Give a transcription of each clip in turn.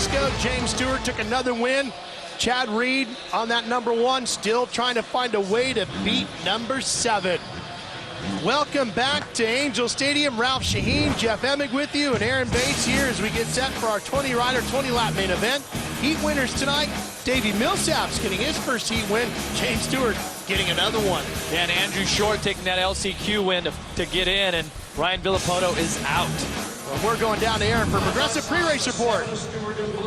Tedesco. James Stewart took another win. Chad Reed on that number 1, still trying to find a way to beat number 7. Welcome back to Angel Stadium. Ralph Shaheen, Jeff Emig with you, and Aaron Bates here as we get set for our 20-rider, 20-lap main event. Heat winners tonight, Davey Millsap's getting his first heat win. James Stewart getting another one. Yeah, and Andrew Short taking that LCQ win to get in, and Ryan Villapoto is out. Well, we're going down to Aaron for Progressive Pre-Race Report.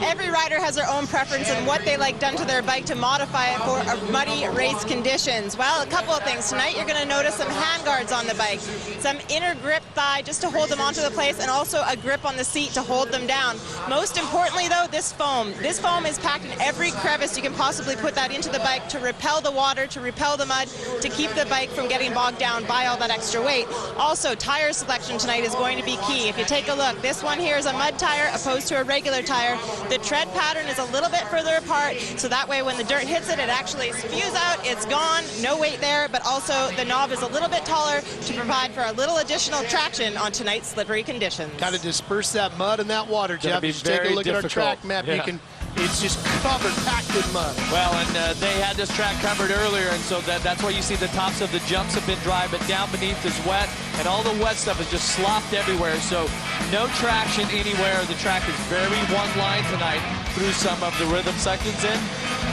Every rider has their own preference and what they like done to their bike to modify it for muddy race conditions. Well, a couple of things. Tonight you're going to notice some hand guards on the bike, some inner grip thigh just to hold them onto the place, and also a grip on the seat to hold them down. Most importantly, though, this foam. This foam is packed in every crevice you can possibly put that into the bike to repel the water, to repel the mud, to keep the bike from getting bogged down by all that extra weight. Also, tire selection tonight is going to be key. If you take a look, this one here is a mud tire opposed to a regular tire. The tread pattern is a little bit further apart, so that way when the dirt hits it, it actually spews out, it's gone, no weight there, but also the knob is a little bit taller to provide for a little additional traction on tonight's slippery conditions. Kind of disperse that mud and that water, Jeff. Just take a look at our track map. Yeah. You can, it's just covered, packed with mud. Well, and they had this track covered earlier, and so that's why you see the tops of the jumps have been dry, but down beneath is wet, and all the wet stuff is just slopped everywhere, so no traction anywhere. The track is very one line tonight through some of the rhythm sections, and,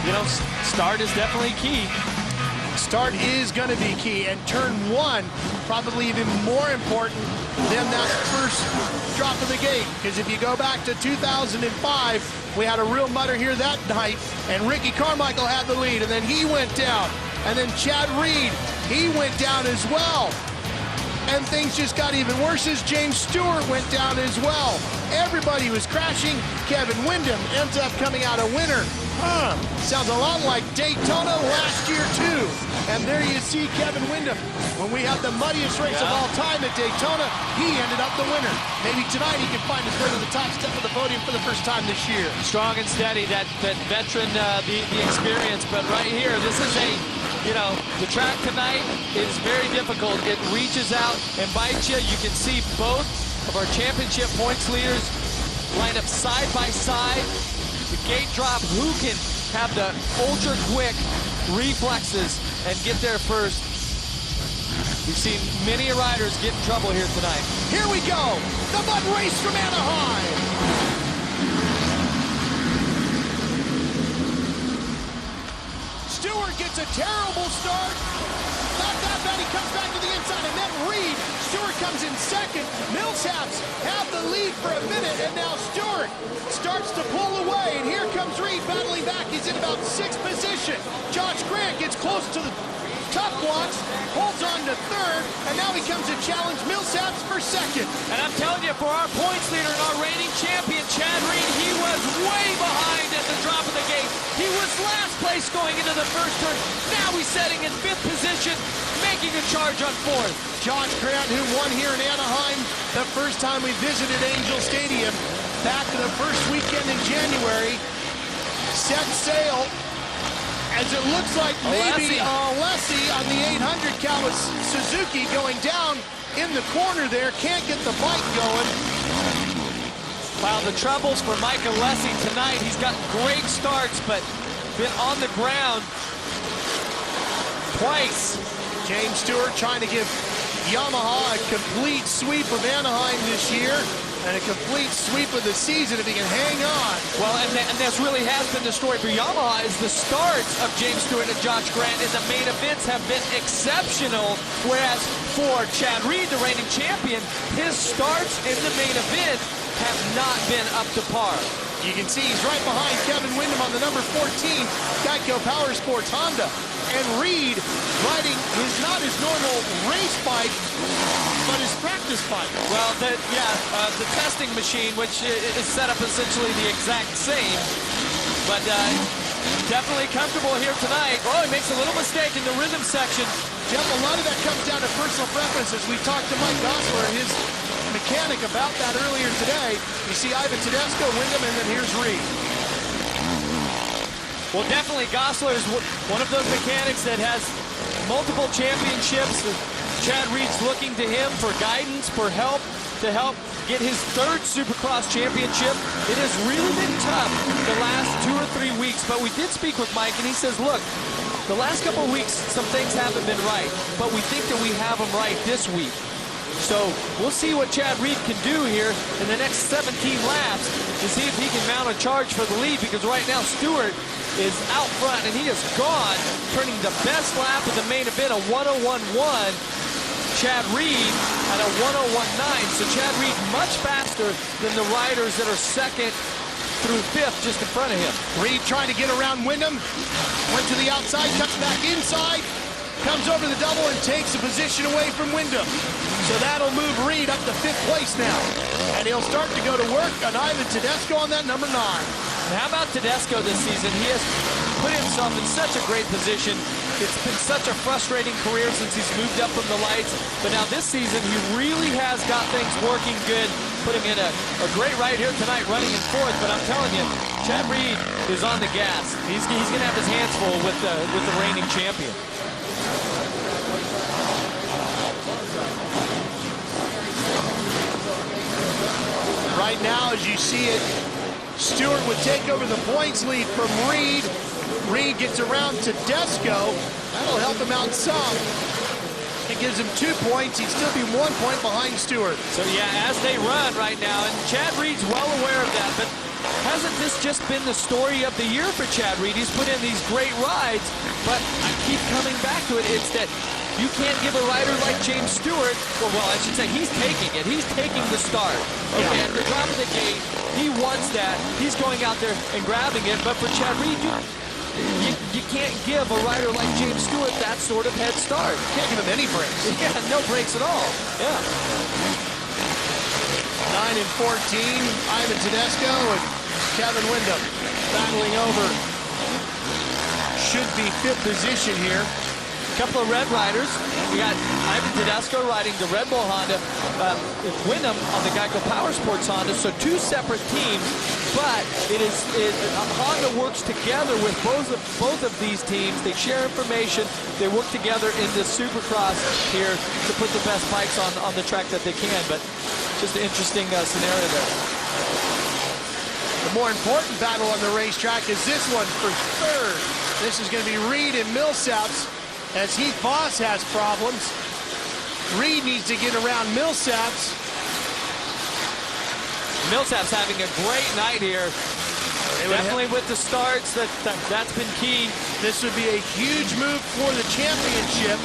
you know, start is definitely key. Start is going to be key, and turn 1 probably even more important than that first drop of the gate, because if you go back to 2005, we had a real mutter here that night, and Ricky Carmichael had the lead, and then he went down, and then Chad Reed, he went down as well, and things just got even worse as James Stewart went down as well. Everybody was crashing. Kevin Windham ends up coming out a winner. Sounds a lot like Daytona last year too. And there you see Kevin Windham. When we had the muddiest race of all time at Daytona, he ended up the winner. Maybe tonight he can find his way to the top step of the podium for the first time this year. Strong and steady, that veteran, the experience. But right here, this is you know, the track tonight is very difficult. It reaches out and bites you. You can see both of our championship points leaders line up side by side. The gate drop, who can have the ultra quick reflexes and get there first. We've seen many riders get in trouble here tonight. Here we go, the mud race from Anaheim. Stewart gets a terrible start. Not that bad, he comes back to the inside, and then Reed. Stewart comes in second. Millsaps have the lead for a minute, and now Stewart starts to pull away, and here comes Reed battling back. He's in about 6th position. Josh Grant gets close to the top blocks, holds on to 3rd, and now he comes to challenge Millsaps for 2nd. And I'm telling you, for our points leader and our reigning champion, Chad Reed, he was way behind at the drop of the gate. He was last place going into the first turn. Now he's setting in 5th position, making a charge on 4th. Josh Grant, who won here in Anaheim the first time we visited Angel Stadium back to the first weekend in January, set sail as it looks like maybe Alessi on the 800 cal with Suzuki going down in the corner there, can't get the bike going. Wow, the troubles for Mike Alessi tonight. He's gotten great starts, but been on the ground twice. James Stewart trying to give Yamaha a complete sweep of Anaheim this year and a complete sweep of the season if he can hang on. Well, and this really has been the story for Yamaha, is the starts of James Stewart and Josh Grant in the main events have been exceptional, whereas for Chad Reed, the reigning champion, his starts in the main event have not been up to par. You can see he's right behind Kevin Windham on the number 14 Geico Power Sports Honda. And Reed riding not his normal race bike, but his practice bike. Well, the testing machine, which is set up essentially the exact same, but definitely comfortable here tonight. Oh, he makes a little mistake in the rhythm section. Jeff, a lot of that comes down to personal preferences. We talked to Mike Gosler, his mechanic, about that earlier today. You see Ivan Tedesco, Windham, and then here's Reed. Well, definitely Gosler is one of those mechanics that has multiple championships. Chad Reed's looking to him for guidance, for help, to help get his third Supercross championship. It has really been tough the last 2 or 3 weeks, but we did speak with Mike, and he says, look, the last couple of weeks, some things haven't been right, but we think that we have them right this week. So we'll see what Chad Reed can do here in the next 17 laps to see if he can mount a charge for the lead, because right now Stewart is out front, and he is gone, turning the best lap of the main event, a 1:01.1. Chad Reed at a 1:01.9. So Chad Reed much faster than the riders that are second through fifth just in front of him. Reed trying to get around Wyndham. Went to the outside, cuts back inside. Comes over the double and takes a position away from Wyndham. So that'll move Reed up to 5th place now. And he'll start to go to work on Ivan Tedesco on that number 9. And how about Tedesco this season? He has put himself in such a great position. It's been such a frustrating career since he's moved up from the lights. But now this season, he really has got things working good. Put him in a great ride here tonight, running in 4th. But I'm telling you, Chad Reed is on the gas. He's going to have his hands full with the reigning champion. Right now, as you see it, Stewart would take over the points lead from Reed. Reed gets around Tedesco. That'll help him out some. It gives him 2 points. He'd still be 1 point behind Stewart. So yeah, as they run right now, and Chad Reed's well aware of that, but hasn't this just been the story of the year for Chad Reed? He's put in these great rides, but I keep coming back to it. It's that you can't give a rider like James Stewart, well, I should say he's taking it. He's taking the start. Okay, at the top of the gate, he wants that. He's going out there and grabbing it, but for Chad Reed, you can't give a rider like James Stewart that sort of head start. Can't give him any breaks. Yeah, no breaks at all. Yeah. 9 and 14, Ivan Tedesco and Kevin Wyndham battling over. Should be 5th position here. Couple of red riders. We got Ivan Tedesco riding the Red Bull Honda, Wyndham on the Geico Power Sports Honda. So 2 separate teams, but Honda works together with both of these teams. They share information. They work together in this Supercross here to put the best bikes on the track that they can. But just an interesting scenario there. The more important battle on the racetrack is this one for 3rd. This is going to be Reed and Millsaps. As Heath Voss has problems, Reed needs to get around Millsaps. Millsaps having a great night here. Definitely with the starts, that's been key. This would be a huge move for the championship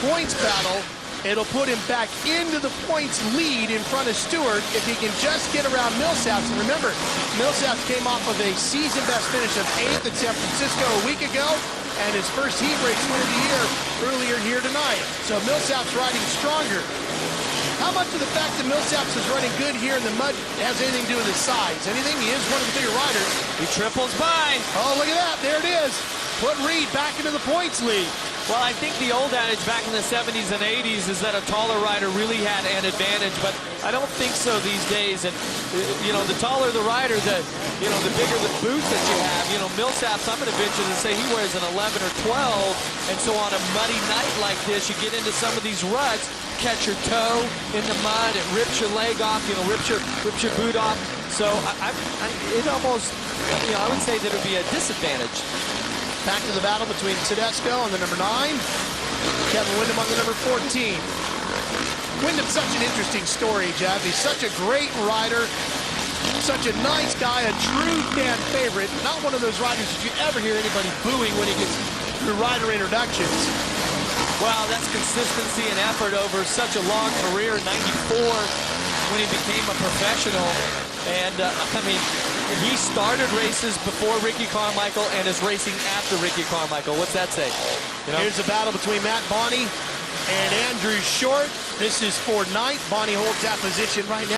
points battle. It'll put him back into the points lead in front of Stewart if he can just get around Millsaps. And remember, Millsaps came off of a season best finish of 8th at San Francisco a week ago, and his first heat race win of the year earlier here tonight. So Millsaps riding stronger. How much of the fact that Millsaps is running good here in the mud has anything to do with his size? Anything? He is one of the bigger riders. He triples by. Oh, look at that. There it is. Put Reed back into the points lead. Well, I think the old adage back in the 70s and 80s is that a taller rider really had an advantage, but I don't think so these days. And, you know, the taller the rider, the bigger the boot that you have. You know, Millsaps, I'm going to venture to say he wears an 11 or 12, and so on a muddy night like this, you get into some of these ruts, catch your toe in the mud, it rips your leg off, you know, rips your boot off. So it almost, you know, I would say that it would be a disadvantage. Back to the battle between Tedesco on the number 9, Kevin Wyndham on the number 14. Wyndham's such an interesting story, Jeff. He's such a great rider, such a nice guy, a true fan favorite. Not one of those riders that you ever hear anybody booing when he gets through rider introductions. Well, that's consistency and effort over such a long career. 94 when he became a professional. And, I mean, he started races before Ricky Carmichael and is racing after Ricky Carmichael. What's that say? You know? Here's a battle between Matt Bonney and Andrew Short. This is for 9th. Bonney holds that position right now.